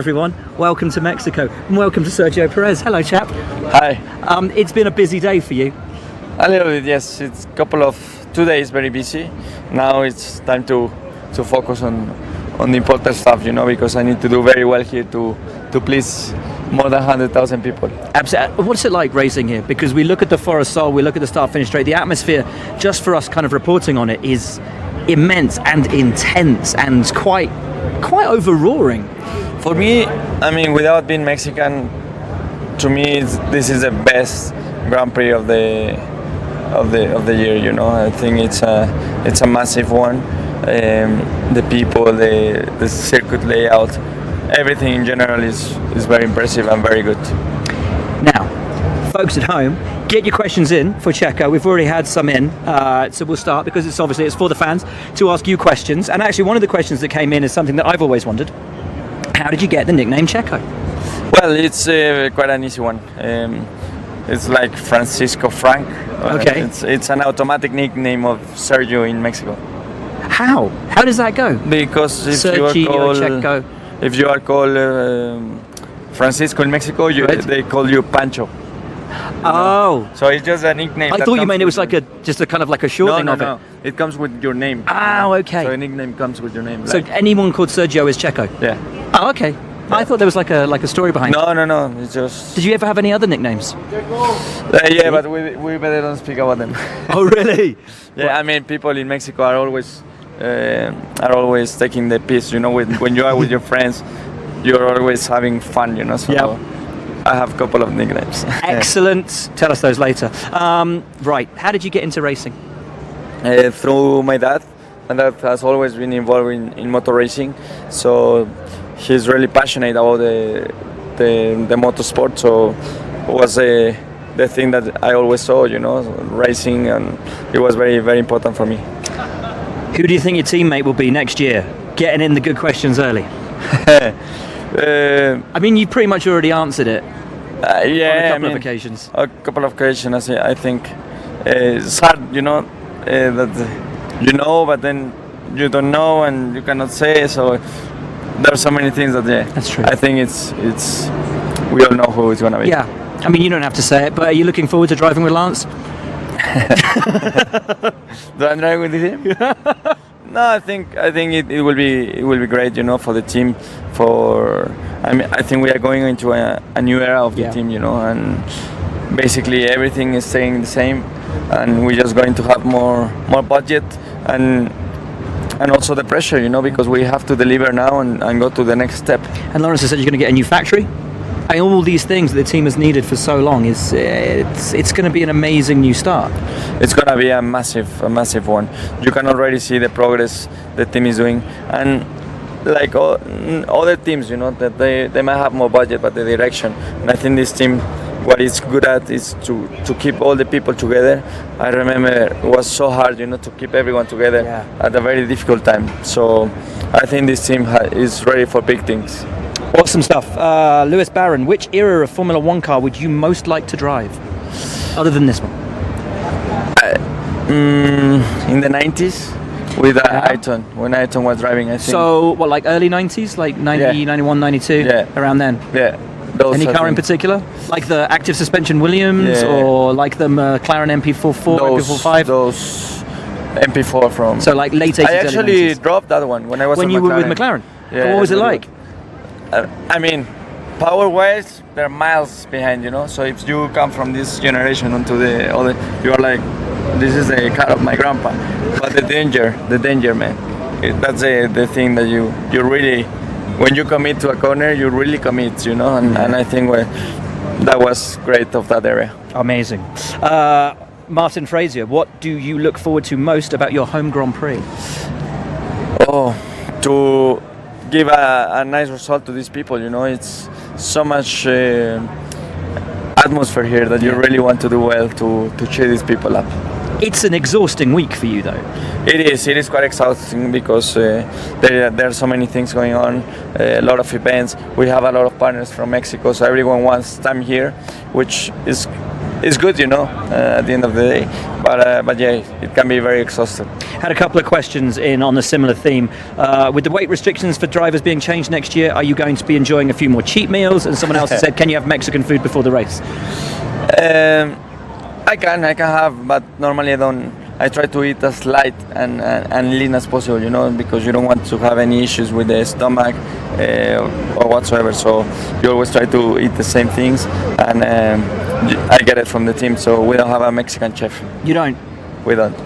Everyone, welcome to Mexico and welcome to Sergio Perez. Hello, chap. Hi. It's been a busy day for you. A little bit, yes. It's 2 days very busy. Now it's time to focus on the important stuff, because I need to do very well here to please more than 100,000 people. Absolutely. What's it like racing here? Because we look at the Forest-Sol, we look at the start-finish straight. The atmosphere, just for us kind of reporting on it, is immense and intense and quite over-roaring. For me, without being Mexican, to me this is the best Grand Prix of the year. I think it's a massive one. The people, the circuit layout, everything in general is very impressive and very good. Now, folks at home, get your questions in for Checo. We've already had some in, so we'll start because it's for the fans to ask you questions. And actually, one of the questions that came in is something that I've always wondered. How did you get the nickname Checo? Well, it's quite an easy one. It's like Francisco Frank. Okay. It's an automatic nickname of Sergio in Mexico. How? How does that go? Because Checo. If you are called Francisco in Mexico, they call you Pancho. Oh. So it's just a nickname. I thought you meant it was just a kind of like a shortening of it. No. It comes with your name. Oh, okay. So a nickname comes with your name. So anyone called Sergio is Checo? Yeah. Oh, okay. Yeah. I thought there was like a story behind it. No. It's just. Did you ever have any other nicknames? Yeah, but we better don't speak about them. Oh, really? Yeah, people in Mexico are always taking the piss. When you are with your friends, you're always having fun. So. Yep. I have a couple of nicknames. Excellent. Tell us those later. Right. How did you get into racing? Through my dad. My dad has always been involved in motor racing, so he's really passionate about the motorsport. So it was the thing that I always saw, racing, and it was very, very important for me. Who do you think your teammate will be next year? Getting in the good questions early. You pretty much already answered it. Yeah, on a couple of occasions. A couple of occasions, I think it's hard, that but then you don't know and you cannot say. So there are so many things that that's true. I think it's we all know who it's gonna be. Yeah, you don't have to say it, but are you looking forward to driving with Lance? Do I drive with him? No, I think it will be great, for the team. I think we are going into a new era of the team, and basically everything is staying the same, and we're just going to have more budget and also the pressure, because we have to deliver now and go to the next step. And Lawrence has said you're going to get a new factory. All these things that the team has needed for so long it's going to be an amazing new start. It's going to be a massive one. You can already see the progress the team is doing, and like all other teams, that they might have more budget, but the direction. And I think this team, what it's good at is to keep all the people together. I remember it was so hard, to keep everyone together at a very difficult time. So I think this team is ready for big things. Awesome stuff. Lewis Barron, which era of Formula One car would you most like to drive, other than this one? In the 90s with Ayrton, when Ayrton was driving, I think. So, what, like early 90s? Like 90, 91, 92? Yeah. Around then? Yeah. Any car in particular? Like the active suspension Williams or like the McLaren MP44, MP45? Those MP4 from... So like late 80s, I actually dropped that one when I was when you were with McLaren? Yeah. What was it like? Power-wise, they're miles behind, So if you come from this generation onto the other, you are like, this is the car of my grandpa. But the danger, man. That's the thing that you really, when you commit to a corner, you really commit, And I think that was great of that area. Amazing. Martin Frazier, what do you look forward to most about your home Grand Prix? To give a nice result to these people, It's so much atmosphere here that you really want to do well to cheer these people up. It's an exhausting week for you, though. It is quite exhausting because there are so many things going on, a lot of events. We have a lot of partners from Mexico, so everyone wants time here, which is it's good, at the end of the day. But yeah, it can be very exhausting. Had a couple of questions in on a similar theme. With the weight restrictions for drivers being changed next year, are you going to be enjoying a few more cheat meals? And someone else has said, can you have Mexican food before the race? I can have, but normally I don't. I try to eat as light and lean as possible, because you don't want to have any issues with the stomach or whatsoever. So you always try to eat the same things, and I get it from the team. So we don't have a Mexican chef. You don't? We don't.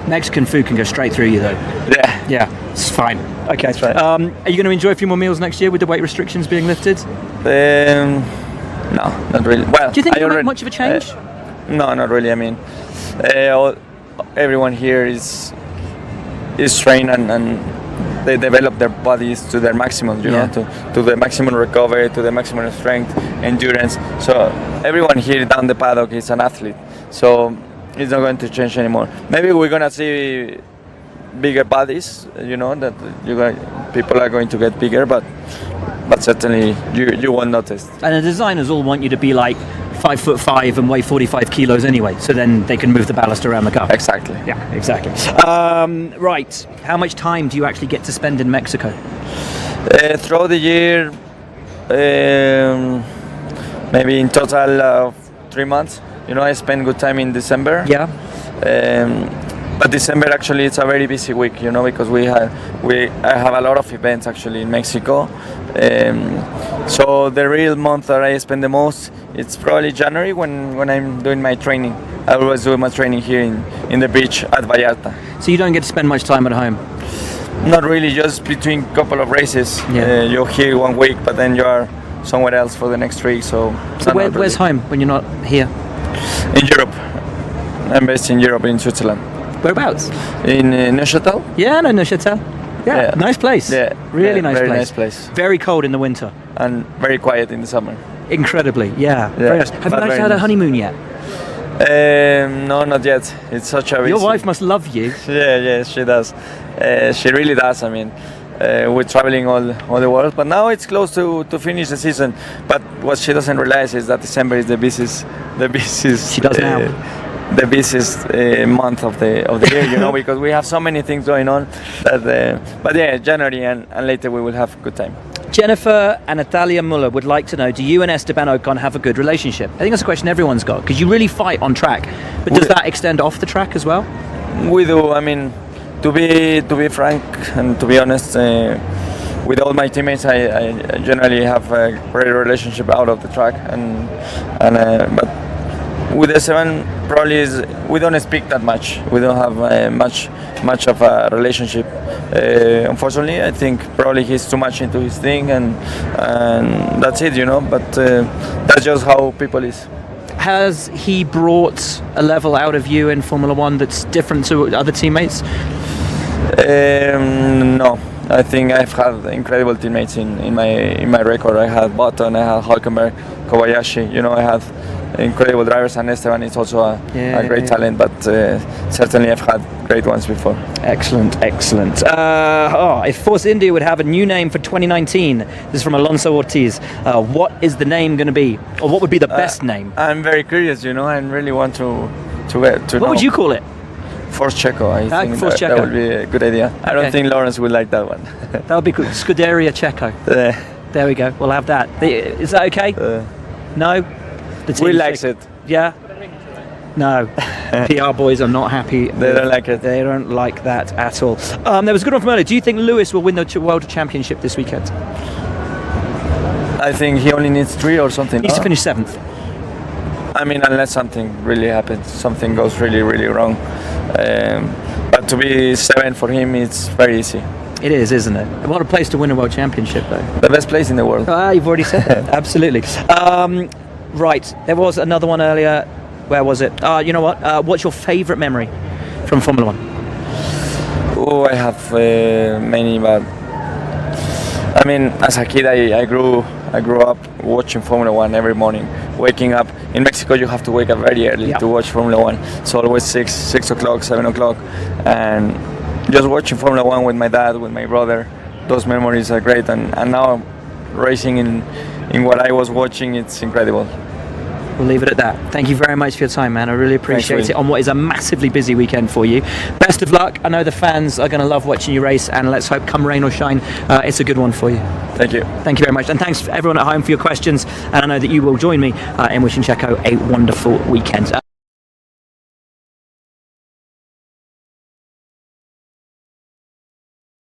Mexican food can go straight through you, though. Yeah. Yeah, it's fine. Okay. That's right. Are you going to enjoy a few more meals next year with the weight restrictions being lifted? No, not really. Well, Do you think I it'll make already- much of a change? No, not really. I mean, everyone here is trained and they develop their bodies to their maximum, Yeah. to the maximum recovery, to the maximum strength, endurance. So everyone here down the paddock is an athlete. So it's not going to change anymore. Maybe we're gonna see bigger bodies, that people are going to get bigger, but certainly you won't notice. And the designers all want you to be like 5'5" and weigh 45 kilos anyway, so then they can move the ballast around the car. Exactly. Yeah, exactly. Right, how much time do you actually get to spend in Mexico? Throughout the year, maybe in total 3 months. I spend good time in December. Yeah. But December actually it's a very busy week, because I have a lot of events actually in Mexico. So the real month that I spend the most, it's probably January when I'm doing my training. I always do my training here in the beach at Vallarta. So you don't get to spend much time at home? Not really, just between couple of races. Yeah. You're here 1 week, but then you are somewhere else for the next week. So Where's home when you're not here? In Europe. I'm based in Europe, in Switzerland. Whereabouts? In Neuchâtel. Yeah, no, Neuchâtel. Yeah, nice place. Yeah, really yeah, nice very place. nice place. Very cold in the winter. And very quiet in the summer. Incredibly, yeah. Very nice. Have you but managed to very have a nice. honeymoon yet? No, not yet. It's such a busy. Your wife must love you. Yeah, she does. She really does. I mean, we're traveling all the world, but now it's close to finish the season. But what she doesn't realize is that December is the busiest. She does now. The busiest month of the year, because we have so many things going on. But yeah, January and later we will have a good time. Jennifer and Natalia Muller would like to know, do you and Esteban Ocon have a good relationship? I think that's a question everyone's got, because you really fight on track. But does that extend off the track as well? We do. I mean, to be frank and to be honest, with all my teammates, I generally have a great relationship out of the track, but with Esteban, probably we don't speak that much. We don't have much of a relationship. Unfortunately, I think probably he's too much into his thing, and that's it, But that's just how people is. Has he brought a level out of you in Formula One that's different to other teammates? No, I think I've had incredible teammates in my record. I had Button, I had Hülkenberg, Kobayashi. I had incredible drivers, and Esteban is also a great talent. But certainly I've had great ones before. Excellent. If Force India would have a new name for 2019, this is from Alonso Ortiz. What is the name going to be, or what would be the best name? I'm very curious. I really want to get to know. What would you call it? Force Checo. I think Force that Checo. would be a good idea. I don't think Lawrence would like that one. That would be good. Scuderia Checo. There we go. We'll have that. Is that okay? No? The team we likes it. Yeah? No. PR boys are not happy. They don't like it. They don't like that at all. There was a good one from earlier. Do you think Lewis will win the World Championship this weekend? I think he only needs 3 or something. He needs to finish 7th. I mean, unless something really happens, something goes really, really wrong. But to be 7 for him, it's very easy. It is, isn't it? What a place to win a World Championship, though. The best place in the world. You've already said that. Absolutely. Right, there was another one earlier. Where was it? You know what? What's your favourite memory from Formula One? Oh, I have many, but I mean, as a kid, I grew up watching Formula One every morning. Waking up in Mexico, you have to wake up very early to watch Formula One. So always 6 o'clock, 7 o'clock, and just watching Formula One with my dad, with my brother. Those memories are great, and now racing in what I was watching, it's incredible. We'll leave it at that. Thank you very much for your time, man. I really appreciate Thanks, it on what is a massively busy weekend for you. Best of luck. I know the fans are going to love watching you race, and let's hope, come rain or shine, it's a good one for you. Thank you. Thank you very much, and thanks for everyone at home for your questions. And I know that you will join me in wishing Checo a wonderful weekend.